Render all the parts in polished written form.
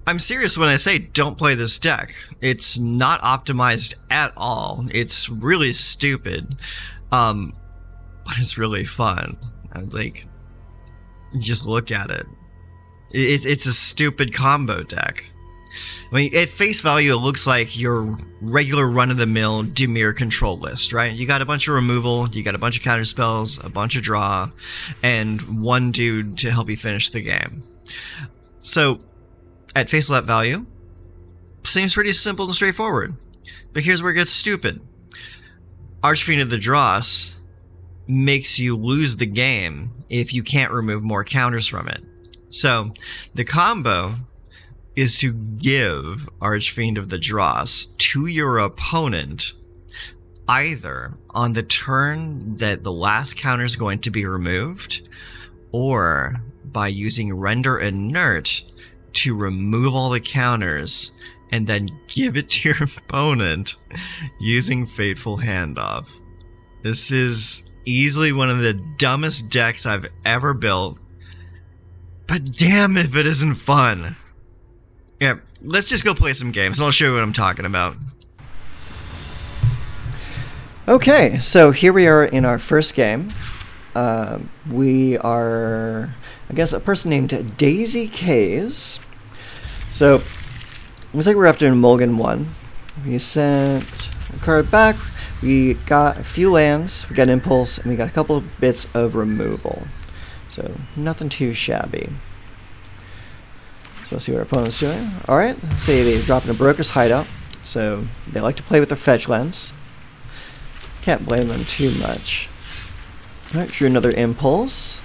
I'm serious when I say don't play this deck. It's not optimized at all. It's really stupid, but it's really fun. Like, just look at it. It's a stupid combo deck. I mean, at face value, it looks like your regular run-of-the-mill Dimir control list, right? You got a bunch of removal, you got a bunch of counter spells, a bunch of draw, and one dude to help you finish the game. So, at face value, seems pretty simple and straightforward. But here's where it gets stupid. Archfiend of the Dross makes you lose the game if you can't remove more counters from it. So, the combo is to give Archfiend of the Dross to your opponent either on the turn that the last counter is going to be removed, or by using Render Inert to remove all the counters and then give it to your opponent using Fateful Handoff. This is easily one of the dumbest decks I've ever built, but damn if it isn't fun. Yeah, let's just go play some games and I'll show you what I'm talking about. Okay, so here we are in our first game. We are against a person named Daisy Kays. So, looks like we're after Mulligan 1. We sent a card back. We got a few lands, we got Impulse, and we got a couple of bits of removal. So, nothing too shabby. So let's see what our opponent's doing. Alright, say they drop in a Broker's Hideout. So they like to play with their fetch lands. Can't blame them too much. Alright, drew another Impulse.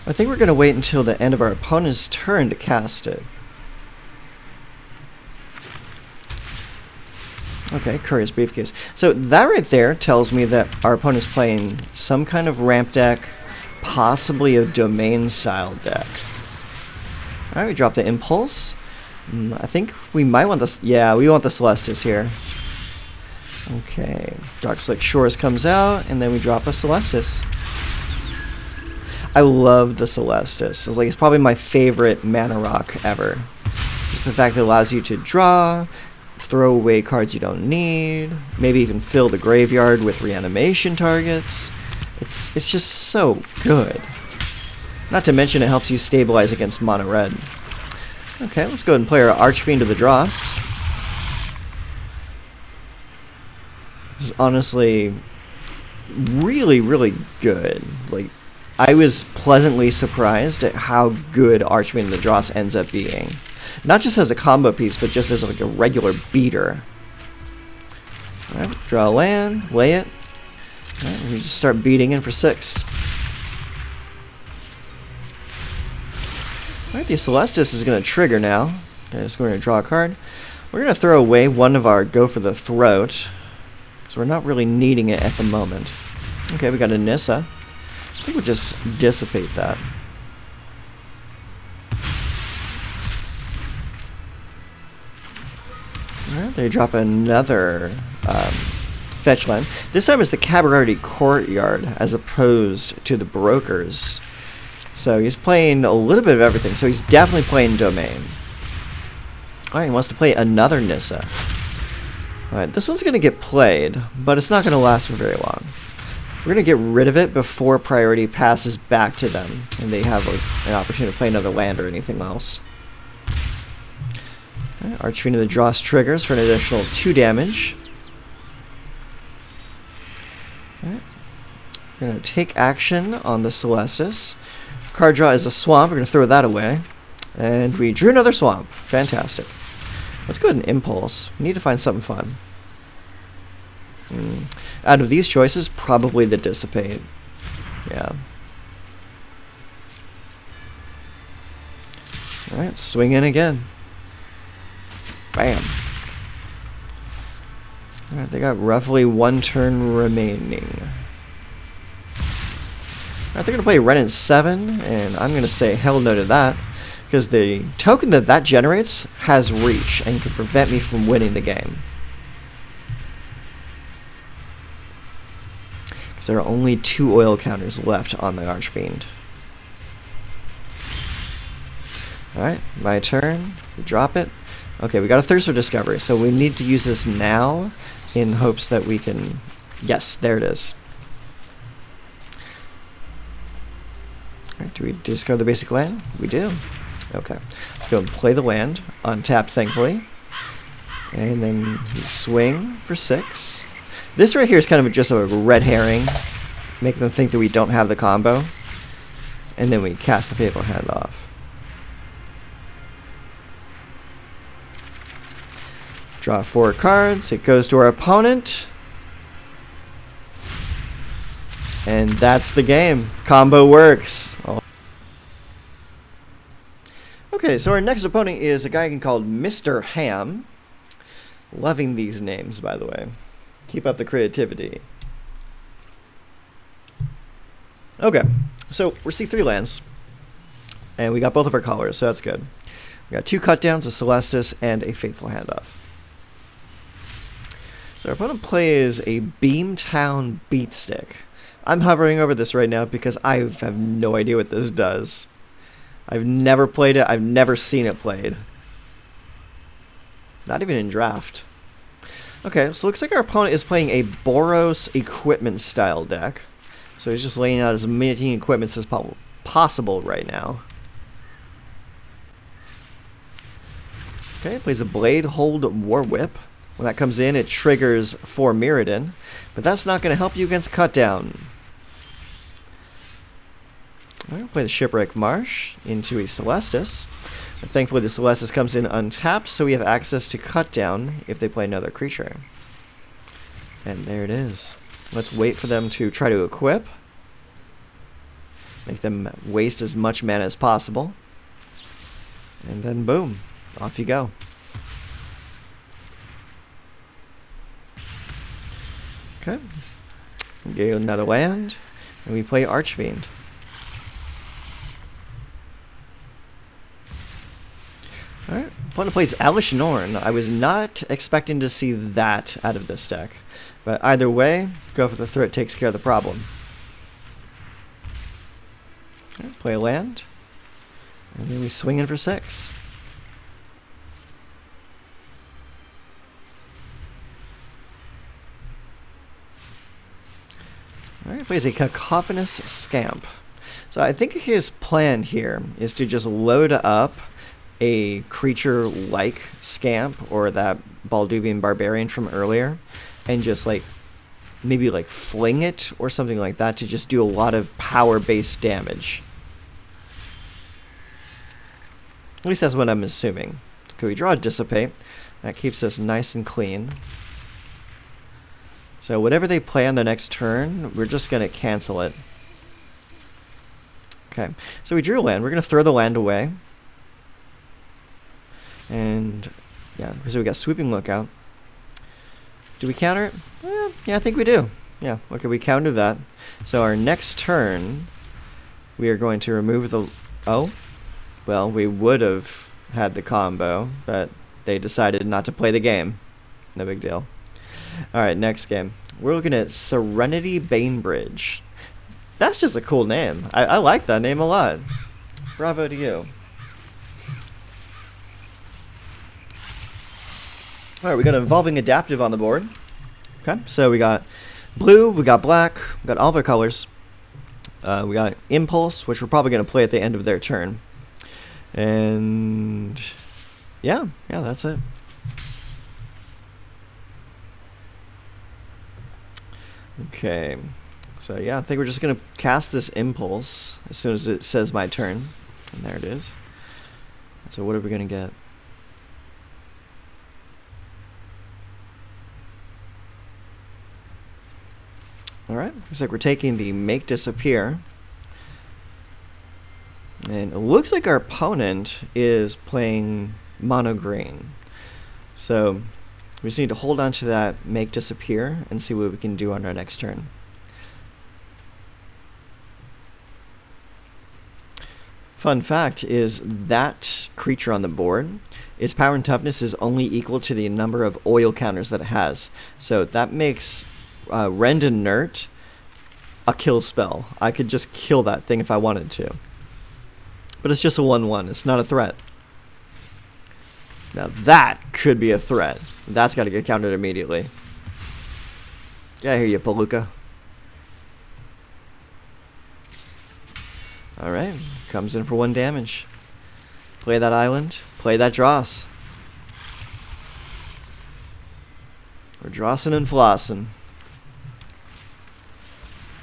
I think we're going to wait until the end of our opponent's turn to cast it. Okay, Courier's Briefcase. So that right there tells me that our opponent's playing some kind of ramp deck, possibly a domain style deck. Alright, we drop the Impulse. I think we might want this. Yeah, we want the Celestis here. Okay, Darkslick Shores comes out, and then we drop a Celestis. I love the Celestis. It's probably my favorite mana rock ever. Just the fact that it allows you to draw, throw away cards you don't need, maybe even fill the graveyard with reanimation targets. It's just so good. Not to mention it helps you stabilize against mono red. Okay, let's go ahead and play our Archfiend of the Dross. This is honestly really, really good. Like, I was pleasantly surprised at how good Archfiend of the Dross ends up being. Not just as a combo piece, but just as like a regular beater. Alright, draw a land, lay it. Alright, we just start beating in for 6. Alright, the Celestis is going to trigger now. Okay, so we're going to draw a card. We're going to throw away one of our Go for the Throat, so we're not really needing it at the moment. Okay, we got a Nissa. I think we'll just dissipate that. Alright, they drop another fetch land. This time it's the Cabaret Courtyard as opposed to the Brokers. So he's playing a little bit of everything. So he's definitely playing Domain. Alright, he wants to play another Nissa. Alright, this one's going to get played, but it's not going to last for very long. We're going to get rid of it before priority passes back to them, and they have an opportunity to play another land or anything else. Alright, Archfiend of the Dross triggers for an additional 2 damage. Alright, we're going to take action on the Celestis. Card draw is a Swamp. We're going to throw that away. And we drew another Swamp. Fantastic. Let's go ahead and Impulse. We need to find something fun. Out of these choices, probably the Dissipate. Yeah. Alright, swing in again. Bam. Alright, they got roughly 1 turn remaining. Alright, they're going to play Ren in 7, and I'm going to say hell no to that, because the token that generates has reach and can prevent me from winning the game. Because there are only 2 oil counters left on the Archfiend. Alright, my turn. We drop it. Okay, we got a Thirst for Discovery, so we need to use this now in hopes that we can... Yes, there it is. Alright, do we discard the basic land? We do. Okay, let's go and play the land, untapped thankfully. And then we swing for 6. This right here is kind of just a red herring. Make them think that we don't have the combo. And then we cast the Fateful Hand off. Draw 4 cards. It goes to our opponent. And that's the game. Combo works. Oh. Okay, so our next opponent is a guy called Mr. Ham. Loving these names, by the way. Keep up the creativity. Okay, so we're C3 lands. And we got both of our colors, so that's good. We got 2 cutdowns, a Celestis, and a Fateful Handoff. So our opponent plays a Beamtown Beatstick. I'm hovering over this right now because I have no idea what this does. I've never played it. I've never seen it played. Not even in draft. Okay, so it looks like our opponent is playing a Boros equipment style deck. So he's just laying out as many equipments as possible right now. Okay, plays a Blade Hold War Whip. When that comes in, it triggers 4 Mirrodin, but that's not going to help you against Cutdown. Alright, play the Shipwreck Marsh into a Celestis. And thankfully the Celestis comes in untapped, so we have access to Cutdown if they play another creature. And there it is. Let's wait for them to try to equip. Make them waste as much mana as possible. And then boom, off you go. Okay, we get another land, and we play Archfiend. Alright, opponent plays Alish Norn. I was not expecting to see that out of this deck, but either way, go for the threat, takes care of the problem. Okay, play a land, and then we swing in for 6. Alright, plays a Cacophonous Scamp. So I think his plan here is to just load up a creature like Scamp or that Balduvian Barbarian from earlier and just like maybe like fling it or something like that to just do a lot of power-based damage. At least that's what I'm assuming. Okay, we draw a Dissipate. That keeps us nice and clean. So whatever they play on the next turn, we're just going to cancel it. Okay, so we drew a land. We're going to throw the land away. And, yeah, so we got Sweeping Lookout. Do we counter it? Yeah, I think we do. Yeah, okay, we countered that. So our next turn, we are going to remove the... Oh, well, we would have had the combo, but they decided not to play the game. No big deal. Alright, next game. We're looking at Serenity Bainbridge. That's just a cool name. I like that name a lot. Bravo to you. Alright, we got Evolving Adaptive on the board. Okay, so we got blue, we got black, we got all of our colors. We got Impulse, which we're probably going to play at the end of their turn. And yeah, that's it. Okay, so yeah, I think we're just going to cast this Impulse as soon as it says my turn. And there it is. So what are we going to get? Alright, looks like we're taking the Make Disappear. And it looks like our opponent is playing mono green. So we just need to hold on to that Make Disappear and see what we can do on our next turn. Fun fact is that creature on the board, its power and toughness is only equal to the number of oil counters that it has. So that makes Rend Inert a kill spell. I could just kill that thing if I wanted to. But it's just a 1/1. It's not a threat. Now that could be a threat. That's got to get countered immediately. Get out of here, you Palooka. Alright, comes in for 1 damage. Play that island. Play that Dross. We're Drossin' and Flossin'.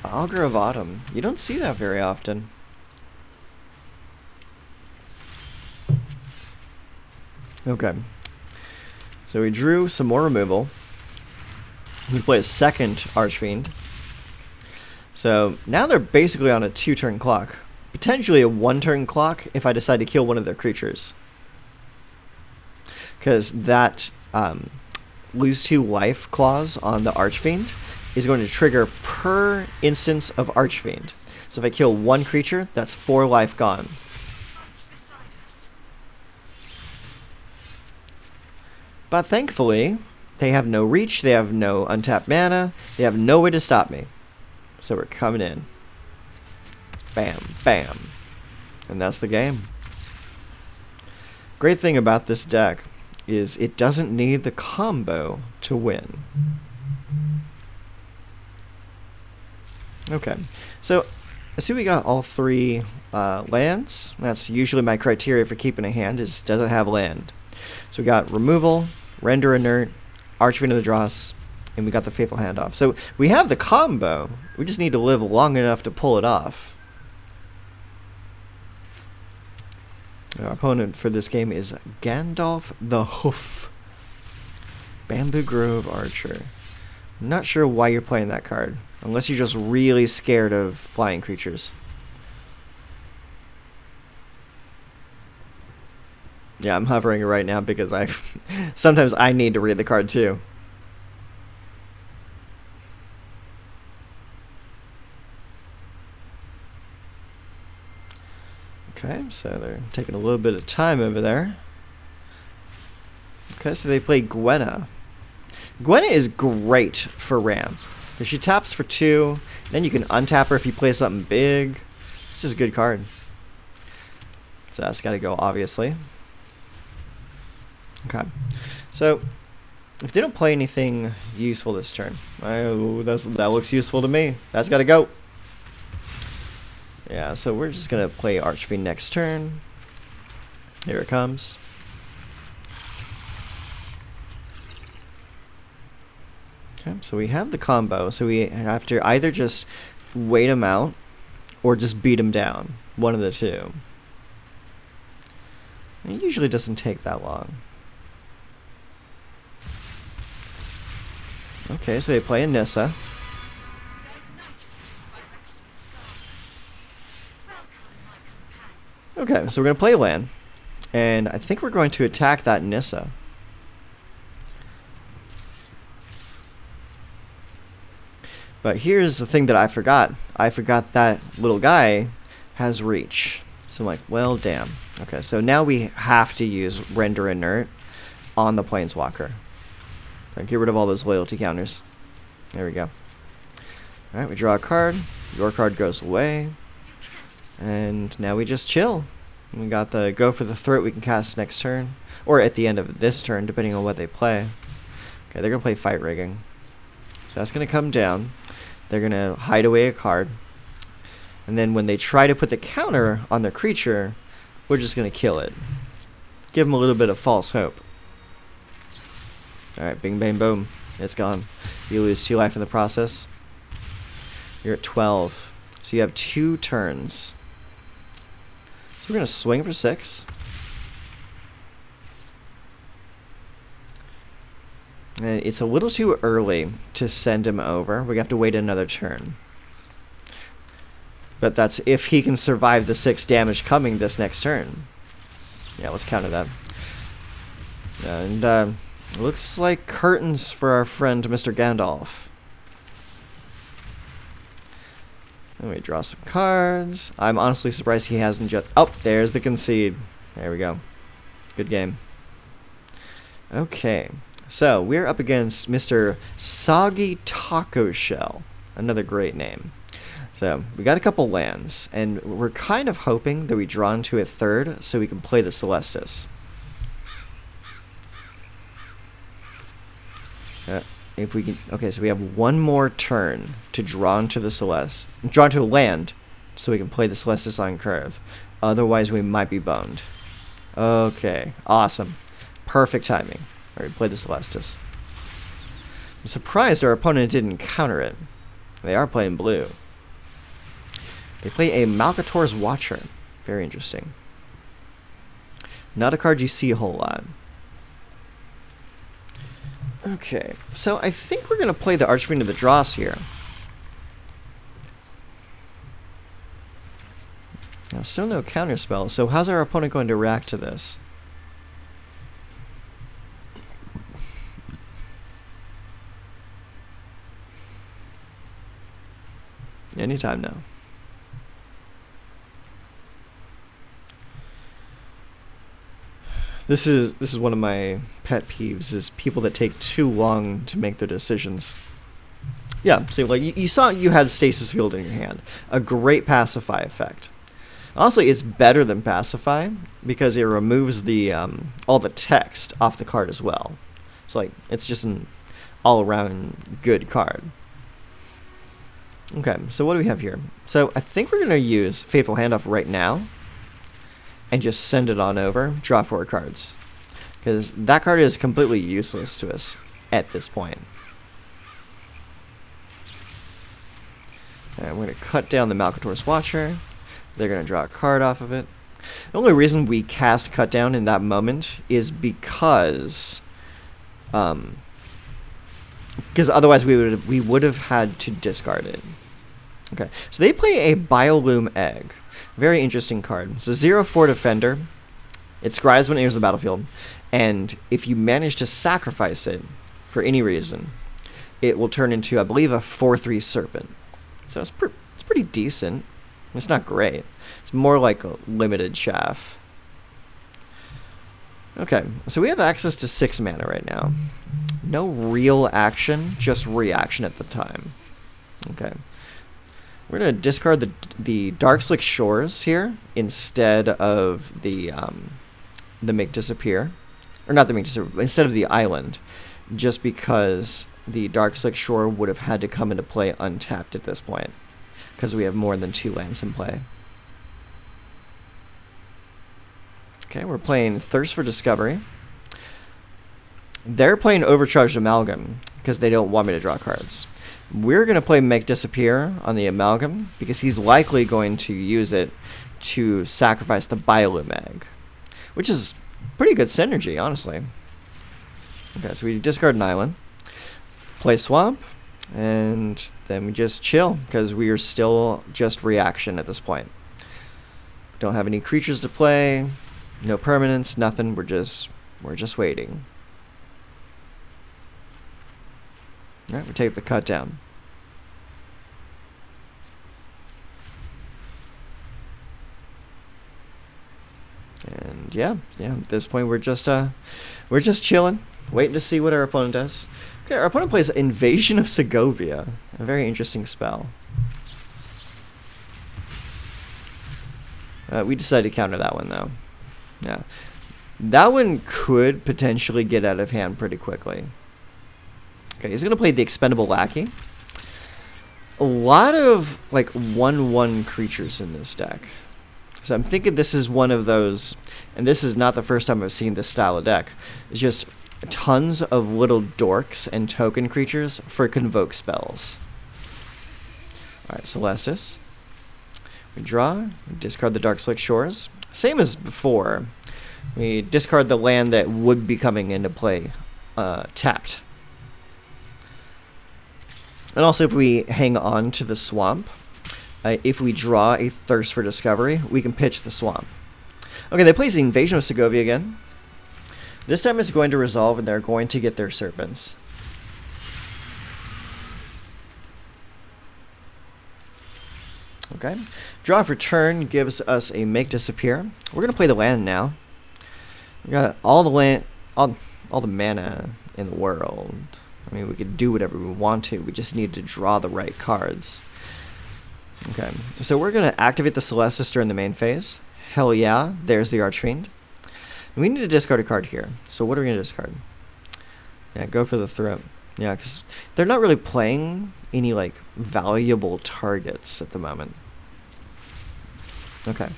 Augur of Autumn. You don't see that very often. Okay. So we drew some more removal. We play a second Archfiend. So now they're basically on a 2-turn clock. Potentially a 1-turn clock if I decide to kill one of their creatures. Because that lose 2 life clause on the Archfiend is going to trigger per instance of Archfiend. So if I kill 1 creature, that's 4 life gone. But thankfully, they have no reach, they have no untapped mana, they have no way to stop me. So we're coming in. Bam, bam. And that's the game. Great thing about this deck is it doesn't need the combo to win. Okay, so I see we got all 3 lands. That's usually my criteria for keeping a hand, is does it have land. So we got removal, render inert, Archfiend of the Dross, and we got the Faithful Handoff. So we have the combo, we just need to live long enough to pull it off. Our opponent for this game is Gandalf the Hoof. Bamboo Grove Archer. I'm not sure why you're playing that card, unless you're just really scared of flying creatures. Yeah, I'm hovering it right now because sometimes I need to read the card too. Okay, so they're taking a little bit of time over there. Okay, so they play Gwenna. Gwenna is great for ramp. Because she taps for 2, then you can untap her if you play something big. It's just a good card. So that's got to go, obviously. Okay, so if they don't play anything useful this turn, that looks useful to me. That's got to go. Yeah, so we're just going to play Archfiend next turn. Here it comes. Okay, so we have the combo, so we have to either just wait him out or just beat him down. One of the two. It usually doesn't take that long. Okay, so they play Anissa. Okay, so we're going to play land. And I think we're going to attack that Nissa. But here's the thing that I forgot. I forgot that little guy has reach. So I'm like, well, damn. Okay, so now we have to use Render Inert on the Planeswalker. Get rid of all those loyalty counters. There we go. Alright, we draw a card. Your card goes away. And now we just chill. We got the Go for the Throat we can cast next turn. Or at the end of this turn, depending on what they play. Okay, they're going to play Fight Rigging. So that's going to come down. They're going to hide away a card. And then when they try to put the counter on their creature, we're just going to kill it. Give them a little bit of false hope. Alright, bing, bang, boom. It's gone. You lose 2 life in the process. You're at 12. So you have 2 turns. So we're going to swing for 6. And it's a little too early to send him over. We have to wait another turn. But that's if he can survive the 6 damage coming this next turn. Yeah, let's counter that. And looks like curtains for our friend Mr. Gandalf. Let me draw some cards. I'm honestly surprised he hasn't just... Oh, there's the concede. There we go. Good game. Okay. So, we're up against Mr. Soggy Taco Shell. Another great name. So we got a couple lands, and we're kind of hoping that we draw into a third so we can play the Celestis. If we can, okay, so we have one more turn to draw into a land, so we can play the Celestis on curve. Otherwise, we might be boned. Okay, awesome, perfect timing. All right, play the Celestis. I'm surprised our opponent didn't counter it. They are playing blue. They play a Malcator's Watcher. Very interesting. Not a card you see a whole lot. Okay, so I think we're going to play the Archfiend of the Dross here. Now, still no counterspell, so how's our opponent going to react to this? Anytime now. This is one of my pet peeves, is people that take too long to make their decisions. Yeah, so like you saw you had Stasis Field in your hand. A great pacify effect. Honestly, it's better than pacify because it removes the all the text off the card as well. It's like it's just an all-around good card. Okay, so what do we have here? So I think we're going to use Fateful Handoff right now and just send it on over, draw 4 cards. Because that card is completely useless to us at this point. And we're going to cut down the Malcator's Watcher. They're going to draw a card off of it. The only reason we cast Cut Down in that moment is because otherwise we would have had to discard it. Okay, so they play a Biolume Egg. Very interesting card. It's a 0/4 defender. It scries when it enters the battlefield, and if you manage to sacrifice it for any reason, it will turn into, I believe, a 4/3 Serpent. So it's pretty decent. It's not great. It's more like a limited chaff. Okay, so we have access to 6 mana right now. No real action, just reaction at the time. Okay. We're going to discard the Darkslick Shores here instead of the Make Disappear. Or not the Make Disappear, instead of the island. Just because the Darkslick Shore would have had to come into play untapped at this point. Because we have more than 2 lands in play. Okay, we're playing Thirst for Discovery. They're playing Overcharged Amalgam because they don't want me to draw cards. We're going to play Make Disappear on the Amalgam because he's likely going to use it to sacrifice the Biolume Egg, which is pretty good synergy, honestly. Okay, so we discard an island, play Swamp, and then we just chill because we are still just reaction at this point. Don't have any creatures to play, no permanents, nothing. We're just waiting. All right, we take the Cut Down. And yeah, at this point we're just chilling, waiting to see what our opponent does. Okay, our opponent plays Invasion of Segovia, a very interesting spell. We decided to counter that one though. Yeah, that one could potentially get out of hand pretty quickly. Okay, he's gonna play the Expendable Lackey. A lot of like 1/1 creatures in this deck. So I'm thinking this is one of those, and this is not the first time I've seen this style of deck. It's just tons of little dorks and token creatures for convoke spells. Alright, Celestis. We draw, we discard the Darkslick Shores. Same as before. We discard the land that would be coming into play tapped. And also if we hang on to the Swamp, if we draw a Thirst for Discovery, we can pitch the Swamp. Okay, they play the Invasion of Segovia again. This time it's going to resolve and they're going to get their Serpents. Okay. Draw for turn gives us a Make Disappear. We're going to play the land now. We got all the mana in the world. I mean, we could do whatever we want to. We just need to draw the right cards. Okay, so we're going to activate the Celestis during the main phase. Hell yeah, there's the Archfiend. We need to discard a card here. So what are we going to discard? Yeah, go for the Throat. Yeah, because they're not really playing any, like, valuable targets at the moment. Okay,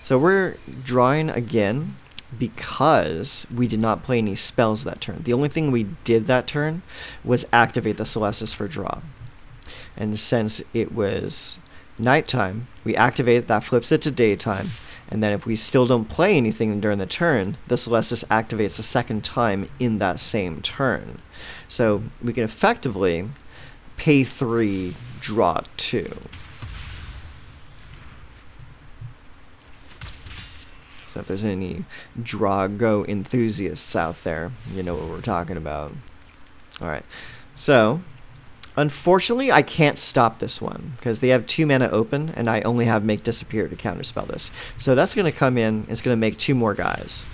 so we're drawing again because we did not play any spells that turn. The only thing we did that turn was activate the Celestis for draw. And since it was nighttime, we activate it, that flips it to daytime, and then if we still don't play anything during the turn, the Celestis activates a second time in that same turn. So we can effectively pay 3, draw 2. So if there's any draw-go enthusiasts out there, you know what we're talking about. Alright, so unfortunately, I can't stop this one because they have 2 mana open, and I only have Make Disappear to counterspell this. So that's going to come in. It's going to make 2 more guys.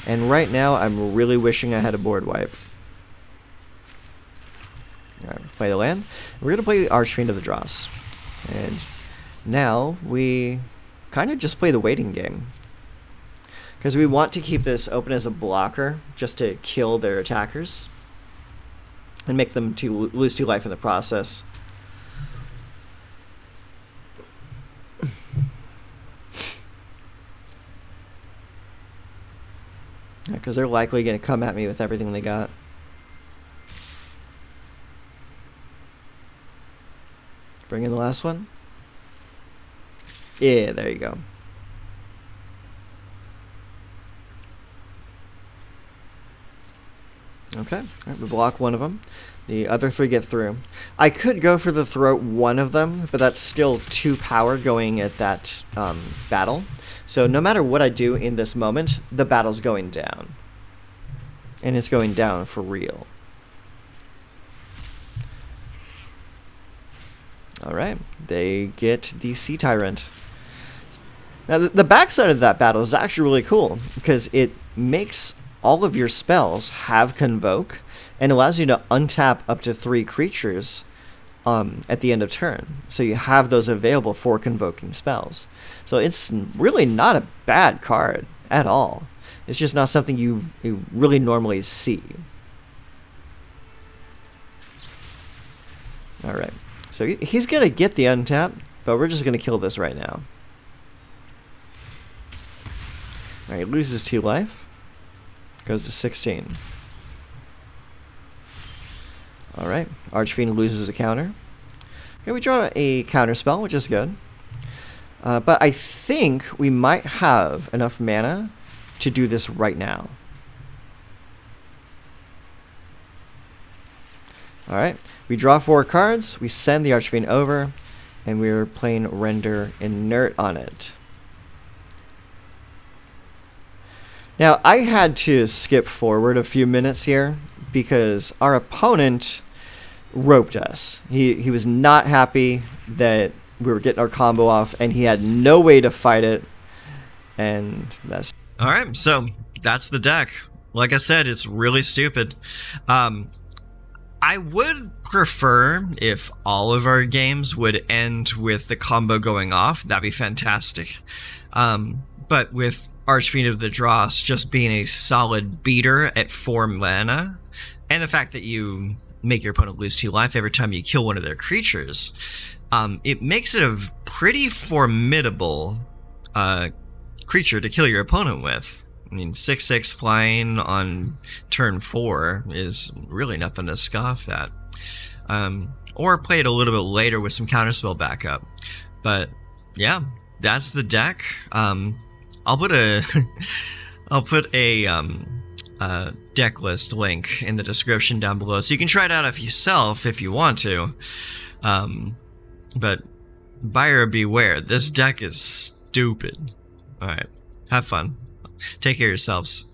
And right now, I'm really wishing I had a board wipe. Alright, play the land. We're going to play Archfiend of the Dross. And now we kind of just play the waiting game. Because we want to keep this open as a blocker just to kill their attackers. And make them lose 2 life in the process. Because they're likely going to come at me with everything they got. Bring in the last one. Yeah, there you go. Okay, all right, we block one of them. The other 3 get through. I could go for the Throat one of them, but that's still 2 power going at that battle. So no matter what I do in this moment, the battle's going down. And it's going down for real. Alright, they get the Sea Tyrant. Now the backside of that battle is actually really cool, because it makes all of your spells have Convoke, and allows you to untap up to 3 creatures at the end of turn. So you have those available for convoking spells. So it's really not a bad card at all. It's just not something you really normally see. Alright, so he's going to get the untap, but we're just going to kill this right now. Alright, he loses 2 life. Goes to 16. Alright, Archfiend loses a counter. Okay, we draw a counter spell, which is good. But I think we might have enough mana to do this right now. Alright, we draw 4 cards, we send the Archfiend over, and we're playing Render Inert on it. Now, I had to skip forward a few minutes here because our opponent roped us. He was not happy that we were getting our combo off, and he had no way to fight it. And that's... Alright, so that's the deck. Like I said, it's really stupid. I would prefer if all of our games would end with the combo going off. That'd be fantastic. But with Archfiend of the Dross just being a solid beater at 4 mana, and the fact that you make your opponent lose 2 life every time you kill one of their creatures, it makes it a pretty formidable creature to kill your opponent with. I mean, 6/6 flying on turn 4 is really nothing to scoff at. Or play it a little bit later with some counterspell backup. But yeah, that's the deck. I'll put a deck list link in the description down below, so you can try it out yourself if you want to. But buyer beware, this deck is stupid. All right, have fun. Take care of yourselves.